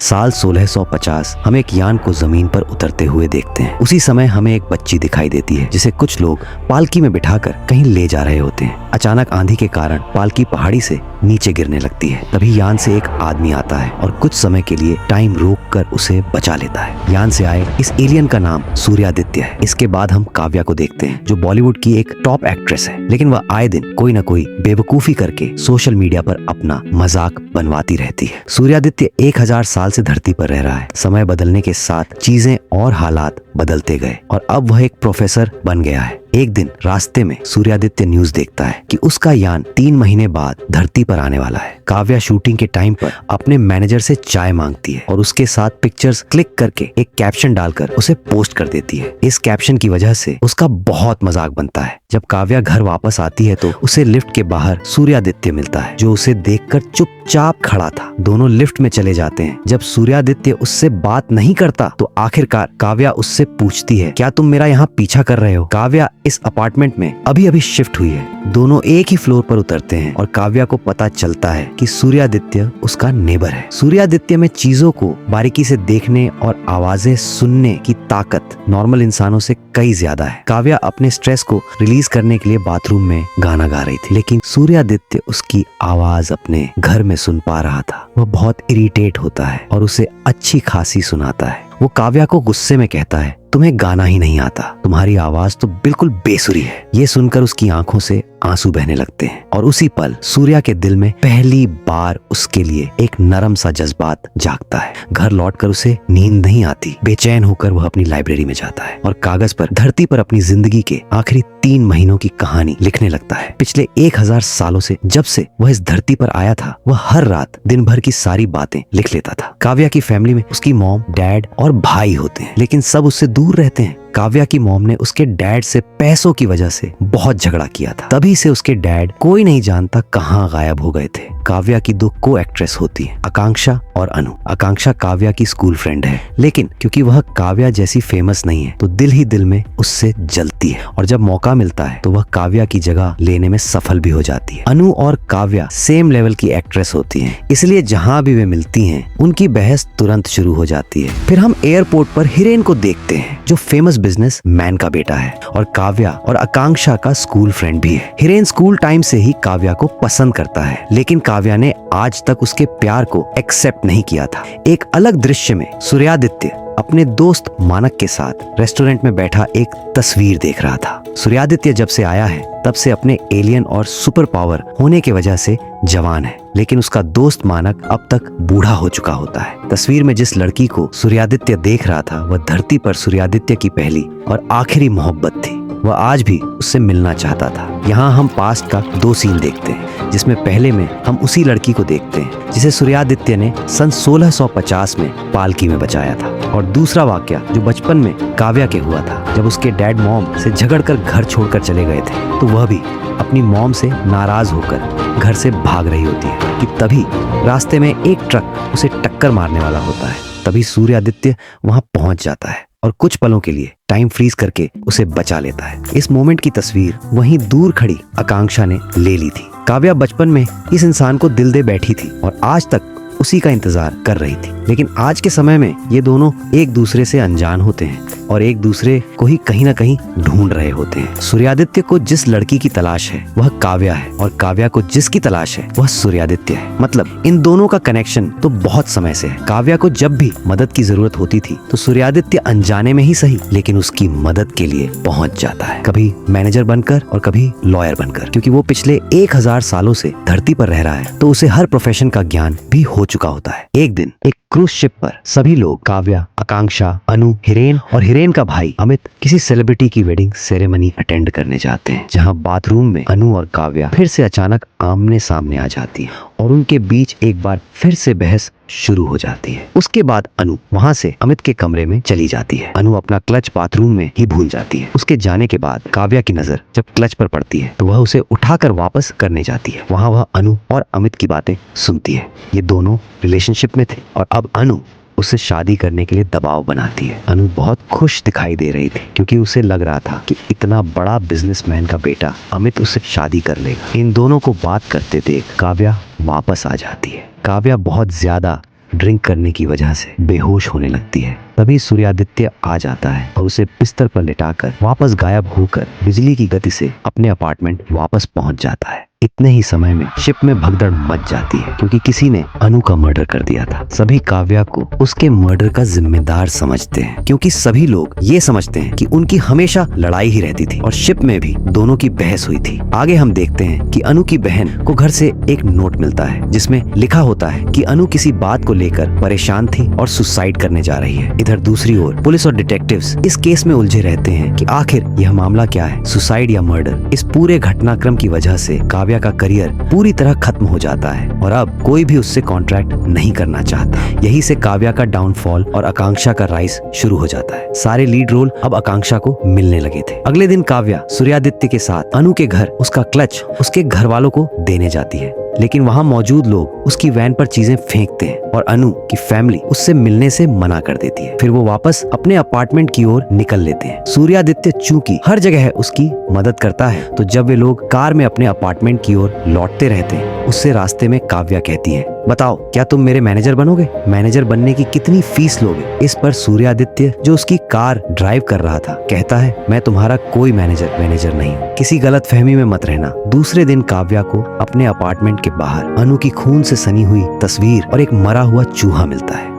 साल 1650 हम एक यान को जमीन पर उतरते हुए देखते हैं। उसी समय हमें एक बच्ची दिखाई देती है जिसे कुछ लोग पालकी में बिठाकर कहीं ले जा रहे होते हैं। अचानक आंधी के कारण पालकी पहाड़ी से नीचे गिरने लगती है। तभी यान से एक आदमी आता है और कुछ समय के लिए टाइम रोककर उसे बचा लेता है। यान से आए इस एलियन का नाम सूर्यादित्य है। इसके बाद हम काव्या को देखते हैं जो बॉलीवुड की एक टॉप एक्ट्रेस है, लेकिन वह आए दिन कोई न कोई बेवकूफी करके सोशल मीडिया पर अपना मजाक बनवाती रहती है। सूर्यादित्य 1000 साल से धरती पर रह रहा है। समय बदलने के साथ चीजें और हालात बदलते गए और अब वह एक प्रोफेसर बन गया है। एक दिन रास्ते में सूर्यादित्य न्यूज देखता है कि उसका यान 3 महीने बाद धरती पर आने वाला है। काव्या शूटिंग के टाइम पर अपने मैनेजर से चाय मांगती है और उसके साथ पिक्चर्स क्लिक करके एक कैप्शन डालकर उसे पोस्ट कर देती है। इस कैप्शन की वजह से उसका बहुत मजाक बनता है। जब काव्या घर वापस आती है तो उसे लिफ्ट के बाहर सूर्यादित्य मिलता है जो उसे देखकर चुपचाप खड़ा था। दोनों लिफ्ट में चले जाते हैं। जब सूर्यादित्य उससे बात नहीं करता तो आखिरकार काव्या उससे पूछती है, क्या तुम मेरा यहाँ पीछा कर रहे हो? काव्या इस अपार्टमेंट में अभी अभी शिफ्ट हुई है। दोनों एक ही फ्लोर पर उतरते हैं और काव्या को पता चलता है कि सूर्यादित्य उसका नेबर है। सूर्यादित्य में चीजों को बारीकी से देखने और आवाजें सुनने की ताकत नॉर्मल इंसानों से कई ज्यादा है। काव्या अपने स्ट्रेस को रिलीज करने के लिए बाथरूम में गाना गा रही थी, लेकिन सूर्यादित्य उसकी आवाज अपने घर में सुन पा रहा था। वह बहुत इरिटेट होता है और उसे अच्छी खासी सुनाता है। वो काव्या को गुस्से में कहता है, तुम्हें गाना ही नहीं आता, तुम्हारी आवाज तो बिल्कुल बेसुरी है। ये सुनकर उसकी आंखों से आंसू बहने लगते हैं और उसी पल सूर्या के दिल में पहली बार उसके लिए एक नरम सा जज्बात जागता है। घर लौटकर उसे नींद नहीं आती। बेचैन होकर वह अपनी लाइब्रेरी में जाता है और कागज पर धरती पर अपनी जिंदगी के आखिरी 3 महीनों की कहानी लिखने लगता है। पिछले 1000 सालों से जब से वह इस धरती पर आया था, वह हर रात दिन भर की सारी बातें लिख लेता था। काव्या की फैमिली में उसकी मॉम, डैड और भाई होते हैं, लेकिन सब उससे दूर रहते हैं। काव्या की मॉम ने उसके डैड से पैसों की वजह से बहुत झगड़ा किया था। तभी से उसके डैड कोई नहीं जानता कहाँ गायब हो गए थे। काव्या की 2 को एक्ट्रेस होती हैं, आकांक्षा और अनु। आकांक्षा काव्या की स्कूल फ्रेंड है, लेकिन क्योंकि वह काव्या जैसी फेमस नहीं है तो दिल ही दिल में उससे जलती है और जब मौका मिलता है तो वह काव्या की जगह लेने में सफल भी हो जाती है। अनु और काव्या सेम लेवल की एक्ट्रेस होती हैं, इसलिए जहाँ भी वे मिलती हैं उनकी बहस तुरंत शुरू हो जाती है। फिर हम एयरपोर्ट पर हिरेन को देखते हैं जो फेमस बिजनेस मैन का बेटा है और काव्या और आकांक्षा का स्कूल फ्रेंड भी है। हिरेन स्कूल टाइम से ही काव्या को पसंद करता है, लेकिन काव्या ने आज तक उसके प्यार को एक्सेप्ट नहीं किया था। एक अलग दृश्य में सूर्यादित्य अपने दोस्त मानक के साथ रेस्टोरेंट में बैठा एक तस्वीर देख रहा था। सूर्यादित्य जब से आया है तब से अपने एलियन और सुपर पावर होने की वजह से जवान है, लेकिन उसका दोस्त मानक अब तक बूढ़ा हो चुका होता है। तस्वीर में जिस लड़की को सूर्यादित्य देख रहा था वह धरती पर सूर्यादित्य की पहली और आखिरी मोहब्बत थी। वह आज भी उससे मिलना चाहता था। यहाँ हम पास्ट का 2 सीन देखते हैं, जिसमें पहले में हम उसी लड़की को देखते हैं जिसे सूर्यादित्य ने सन 1650 में पालकी में बचाया था, और दूसरा वाकया जो बचपन में काव्या के हुआ था जब उसके डैड मॉम से झगड़कर घर छोड़कर चले गए थे, तो वह भी अपनी मॉम से नाराज होकर घर से भाग रही होती है कि तभी रास्ते में एक ट्रक उसे टक्कर मारने वाला होता है। तभी सूर्यादित्य वहां पहुंच जाता है और कुछ पलों के लिए टाइम फ्रीज करके उसे बचा लेता है। इस मोमेंट की तस्वीर वहीं दूर खड़ी आकांक्षा ने ले ली थी। काव्या बचपन में इस इंसान को दिल दे बैठी थी और आज तक उसी का इंतजार कर रही थी, लेकिन आज के समय में ये दोनों एक दूसरे से अनजान होते हैं और एक दूसरे को ही कहीं ना कहीं ढूंढ रहे होते हैं। सूर्यादित्य को जिस लड़की की तलाश है वह काव्या है और काव्या को जिसकी तलाश है वह सूर्यादित्य है। मतलब इन दोनों का कनेक्शन तो बहुत समय से है। काव्या को जब भी मदद की जरूरत होती थी तो सूर्यादित्य अनजाने में ही सही, लेकिन उसकी मदद के लिए पहुंच जाता है, कभी मैनेजर बनकर और कभी लॉयर बनकर। क्योंकि वो पिछले 1000 सालों से धरती पर रह रहा है तो उसे हर प्रोफेशन का ज्ञान भी हो चुका होता है। एक दिन एक क्रूज शिप पर सभी लोग, काव्या, आकांक्षा, अनु, हिरेन और हिरेन का भाई अमित, किसी सेलिब्रिटी की वेडिंग सेरेमनी अटेंड करने जाते हैं, जहां बाथरूम में अनु और काव्या फिर से अचानक आमने सामने आ जाती है और उनके बीच एक बार फिर से बहस शुरू हो जाती है। उसके बाद अनु वहां से अमित के कमरे में चली जाती है। अनु अपना क्लच बाथरूम में ही भूल जाती है। उसके जाने के बाद काव्या की नजर जब क्लच पर पड़ती है तो वह उसे उठाकर वापस करने जाती है। वहां वह अनु और अमित की बातें सुनती है। ये दोनों रिलेशनशिप में थे और अब अनु उससे शादी करने के लिए दबाव बनाती है। अनु बहुत खुश दिखाई दे रही थी क्योंकि उसे लग रहा था कि इतना बड़ा बिजनेसमैन का बेटा अमित उससे शादी कर लेगा। इन दोनों को बात करते देख काव्या वापस आ जाती है। काव्या बहुत ज्यादा ड्रिंक करने की वजह से बेहोश होने लगती है। तभी सूर्यादित्य आ जाता है और उसे बिस्तर पर लिटाकर वापस गायब होकर बिजली की गति से अपने अपार्टमेंट वापस पहुंच जाता है। इतने ही समय में शिप में भगदड़ मच जाती है क्योंकि किसी ने अनु का मर्डर कर दिया था। सभी काव्या को उसके मर्डर का जिम्मेदार समझते हैं क्योंकि सभी लोग ये समझते हैं कि उनकी हमेशा लड़ाई ही रहती थी और शिप में भी दोनों की बहस हुई थी। आगे हम देखते हैं कि अनु की बहन को घर से एक नोट मिलता है जिसमें लिखा होता है कि अनु किसी बात को लेकर परेशान थी और सुसाइड करने जा रही है। इधर दूसरी ओर पुलिस और डिटेक्टिव्स इस केस में उलझे रहते हैं कि आखिर यह मामला क्या है, सुसाइड या मर्डर। इस पूरे घटनाक्रम की वजह से काव्या का करियर पूरी तरह खत्म हो जाता है और अब कोई भी उससे कॉन्ट्रैक्ट नहीं करना चाहता। यही से काव्या का डाउनफॉल और आकांक्षा का राइज शुरू हो जाता है। सारे लीड रोल अब आकांक्षा को मिलने लगे थे। अगले दिन काव्या सूर्यादित्य के साथ अनु के घर उसका क्लच उसके घर वालों को देने जाती है, लेकिन वहां मौजूद लोग उसकी वैन पर चीजें फेंकते हैं और अनु की फैमिली उससे मिलने से मना कर देती है। फिर वो वापस अपने अपार्टमेंट की ओर निकल लेते हैं। सूर्यादित्य चूंकि हर जगह उसकी मदद करता है, तो जब वे लोग कार में अपने अपार्टमेंट की ओर लौटते रहते हैं, उससे रास्ते में काव्या कहती है, बताओ क्या तुम मेरे मैनेजर बनोगे? मैनेजर बनने की कितनी फीस लोगे? इस पर सूर्यादित्य जो उसकी कार ड्राइव कर रहा था कहता है, मैं तुम्हारा कोई मैनेजर नहीं हूँ। किसी गलतफहमी में मत रहना। दूसरे दिन काव्या को अपने अपार्टमेंट के बाहर अनु की खून से सनी हुई तस्वीर और एक मरा हुआ चूहा मिलता है।